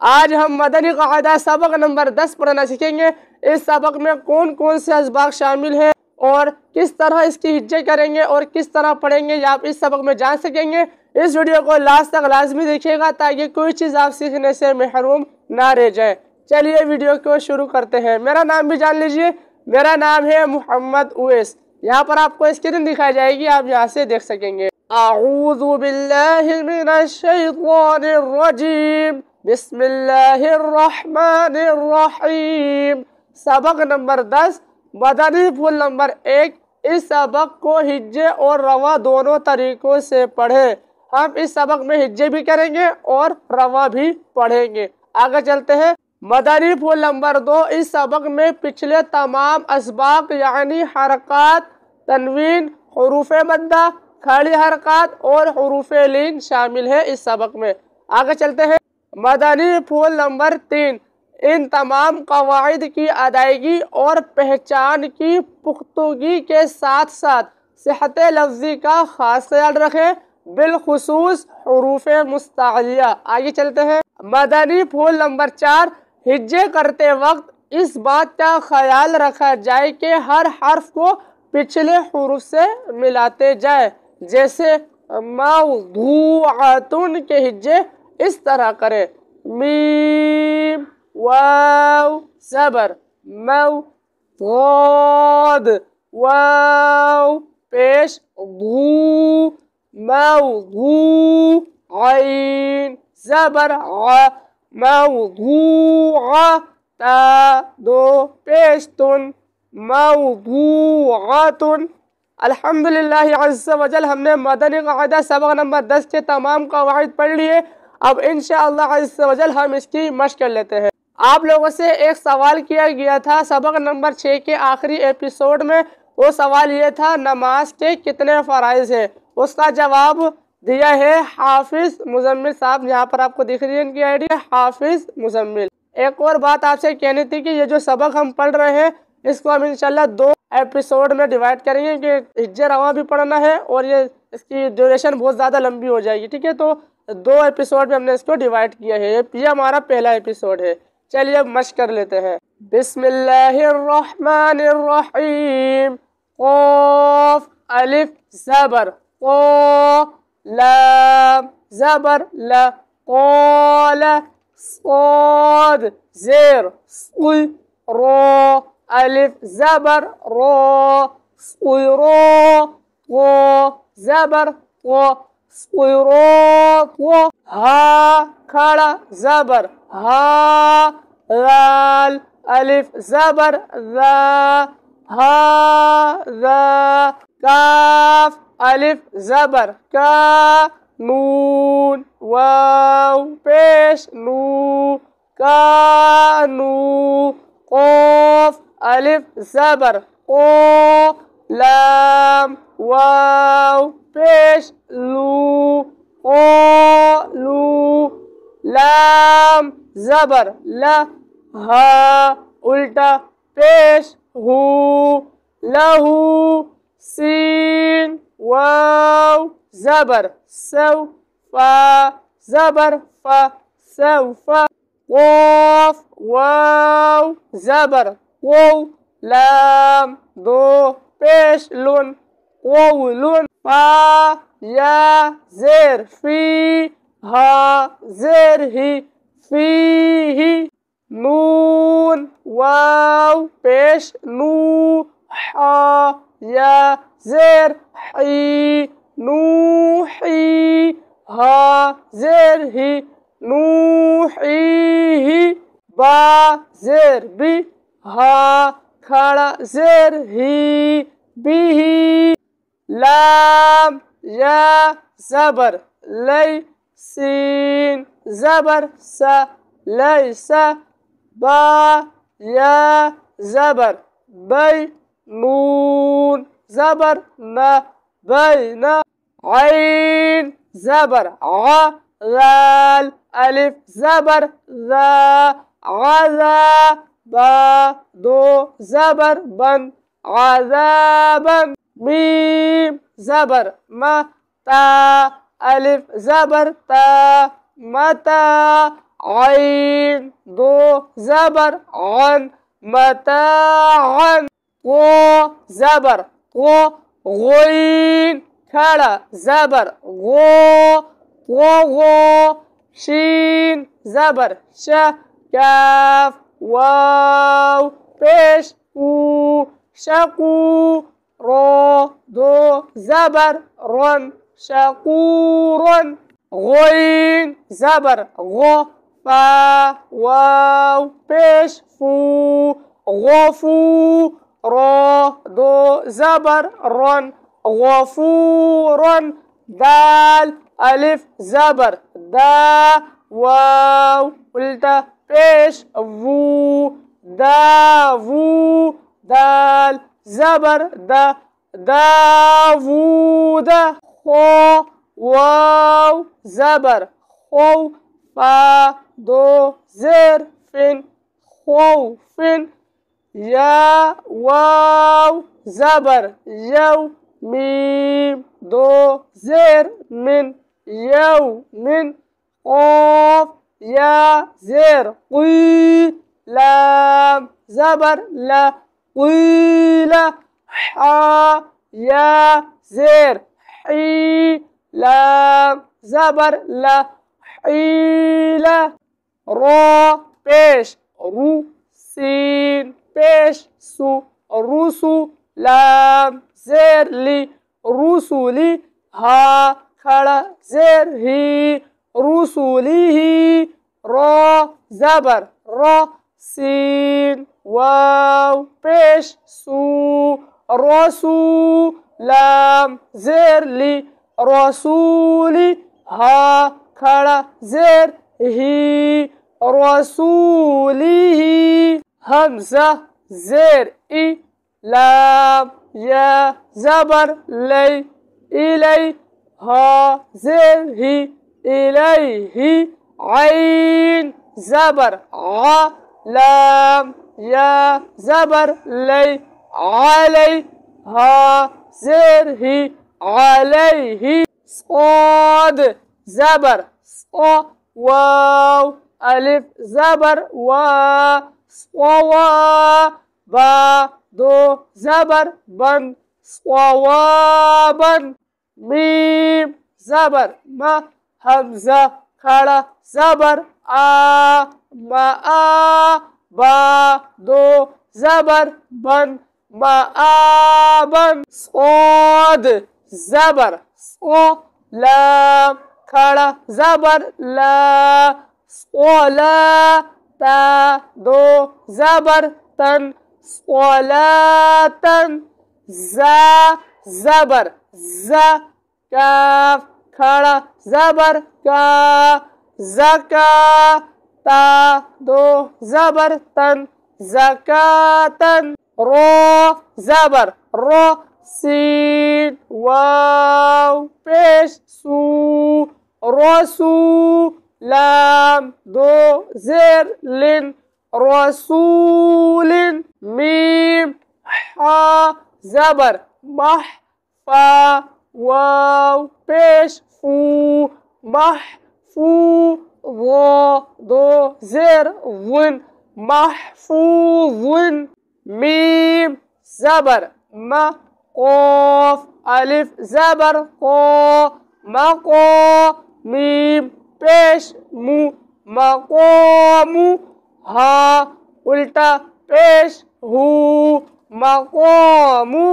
آج ہم مدنی قاعدہ سبق نمبر 10 پڑھنا سیکھیں گے۔ اس سبق میں کون کون سے اسباق شامل ہیں اور کس طرح اس کی ہجے کریں گے اور کس طرح پڑھیں گے، یہ آپ اس سبق میں جان سکیں گے۔ اس ویڈیو کو لاسٹ تک لازمی دیکھیے گا تاکہ کوئی چیز آپ سیکھنے سے محروم نہ رہ جائے۔ چلیے ویڈیو کو شروع کرتے ہیں۔ میرا نام بھی جان لیجئے، میرا نام ہے محمد اویس۔ یہاں پر آپ کو اسکرین دکھائی جائے گی، آپ یہاں سے دیکھ سکیں گے۔ اعوذ باللہ من الشیطان الرجیم، بسم اللہ الرحمن الرحیم۔ سبق نمبر 10، مدنی پھول نمبر 1۔ اس سبق کو ہجے اور رواں دونوں طریقوں سے پڑھیں۔ ہم اس سبق میں ہجے بھی کریں گے اور رواں بھی پڑھیں گے۔ آگے چلتے ہیں۔ مدنی پھول نمبر 2، اس سبق میں پچھلے تمام اسباق یعنی حرکات، تنوین، حروف مدہ، کھڑی حرکات اور حروف لین شامل ہیں اس سبق میں۔ آگے چلتے ہیں۔ مدنی پھول نمبر 3، ان تمام قواعد کی ادائیگی اور پہچان کی پختگی کے ساتھ ساتھ صحت لفظی کا خاص خیال رکھیں، بالخصوص حروف مستعلیہ۔ آگے چلتے ہیں۔ مدنی پھول نمبر 4، ہجے کرتے وقت اس بات کا خیال رکھا جائے کہ ہر حرف کو پچھلے حروف سے ملاتے جائے، جیسے موضوعاتن کے ہجے اس طرح کریں: میم، واو زبر، مو، ضاد، واو پیش، ضو، موضوع، عین زبر، ع، موضوع، تا، دو پیش، تن، موضوعات۔ الحمدللہ عز و جل ہم نے مدنی قاعدہ سبق نمبر 10 کے تمام قواعد پڑھ لیے۔ اب انشاءاللہ عز و جل ہم اس کی مشق کر لیتے ہیں۔ آپ لوگوں سے ایک سوال کیا گیا تھا سبق نمبر 6 کے آخری ایپیسوڈ میں۔ وہ سوال یہ تھا، نماز کے کتنے فرائض ہیں؟ اس کا جواب دیا ہے حافظ مزمل صاحب۔ یہاں پر آپ کو دکھ رہی ہے ان کی آئی ڈی، حافظ مزمل۔ ایک اور بات آپ سے کہنی تھی کہ یہ جو سبق ہم پڑھ رہے ہیں اس کو ہم انشاءاللہ 2 ایپیسوڈ میں ڈیوائڈ کریں گے کہ ہجے رواں بھی پڑھنا ہے اور یہ اس کی ڈیوریشن بہت زیادہ لمبی ہو جائے گی، ٹھیک ہے؟ تو 2 ایپیسوڈ میں ہم نے اس کو ڈیوائڈ کیا ہے۔ یہ ہمارا پہلا ایپیسوڈ ہے۔ چلیے اب مشق کر لیتے ہیں۔ بسم اللہ الرحمن الرحیم۔ قاف الف زبر قا، لام زبر لا، قال، صاد زیر صی، را الف زبر را، صیرا، طا زبر طا، صیرات، ہا کھڑا زبر ہا، ذال الف زبر ذا، ہا ذا، کاف الف زبر کا، نون واو پیش، نو، کا نو، قاف الف زبر قا، لام واو پیش، لو، قالو، لام زبر لا، ہا الٹا پیش، ہو، لہو، سین واو زبر سو، فا زبر فا، سوفا، قاف واو زبر قو، لام دو پیش، لن قولن، فا یا زیر فی، ہا زیر ہی، فی ہی، نون واو پیش، نو، حا یا زیر حی، نوحی، ہا زیر ہی، نوحیہ، با زیر بی، ہا کھڑا زیر ہی، بھی، لام یا زبر لی، سین زبر سا، لیسا، با یا زبر بی، نون زبر نا، بین، عین زبر ع، ذال الف زبر ذا، عذا، با دو زبر بن، عذابا، میم زبر ما، تا الف زبر تا، متا، عين دو زبر عن متاعا طو زبر طو غين کھڑا زبر غو طغو شین زبر ش کاف واو پیش او شقو رو دو زبر رن شقورن غین زبر غو فا واو پیش فو غفو رو دو زبر رن غفورا دال الف زبر دا واو التا پیش وو داوو دال زبر دا داوود خو واو زبر خو فا دو زر فن خوفن یا واو زبر یو ميم دو زر من يو من قاف يا زر قي لام زبر لا قيل حا يا زر حي لام زبر لا حيل را پیش رو سين پیش سو رسو لام زیر لی رسولی ہا کھڑا زیر ہی رسولی ہی را زبر را سین واو پیش سو رسو لام زیر لی رسولی ہا کھڑا زیر ہی رسولی ہی حمزہ زیر ای لام یا زبر لی الی ها زر ہی الیہ عین زبر ع لام یا زبر لی علی ها زر ہی علیہ صاد زبر صا واو الف زبر وا صوا با دو زبر بن صوابا میم زبر ما حمزہ کھڑا زبر آ ما آ با دو زبر بن ما آ بن صاد زبر صو لام کھڑا زبر لا صولا تا دو زبر تن صلاة زا زبر زا کاف کھڑا زبر کا زکا تا دو زبر تن زکاتن رو زبر رو سین واو پیش سو رسو لام دو زر لن رسول میم حا زبر مح فا واو پیش فو محفو ضا دو زر ون محفوظ میم زبر ما قاف الف زبر قا مقا میم پیش مو مقامو ہا الٹا پیش ہو مقامہ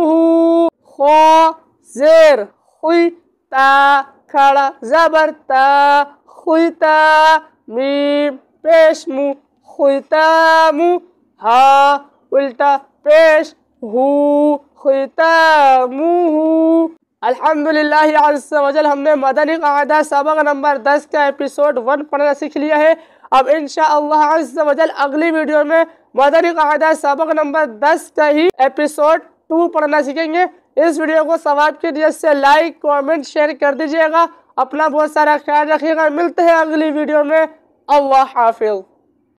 خا زیر خوی تا کھڑا زبر تا خویتا میم پیش مو خویتامو ہا الٹا پیش ہو خویتامو الحمدللہ عز و جل ہم نے مدنی قاعدہ سبق نمبر 10 کا ایپیسوڈ 1 پڑھنا سیکھ لیا ہے۔ اب انشاءاللہ عز و جل اگلی ویڈیو میں مدنی قاعدہ سبق نمبر 10 کا ہی ایپیسوڈ 2 پڑھنا سیکھیں گے۔ اس ویڈیو کو ثواب کی نیت سے لائک کامنٹ شیئر کر دیجئے گا۔ اپنا بہت سارا خیال رکھیے گا۔ ملتے ہیں اگلی ویڈیو میں۔ اللہ حافظ۔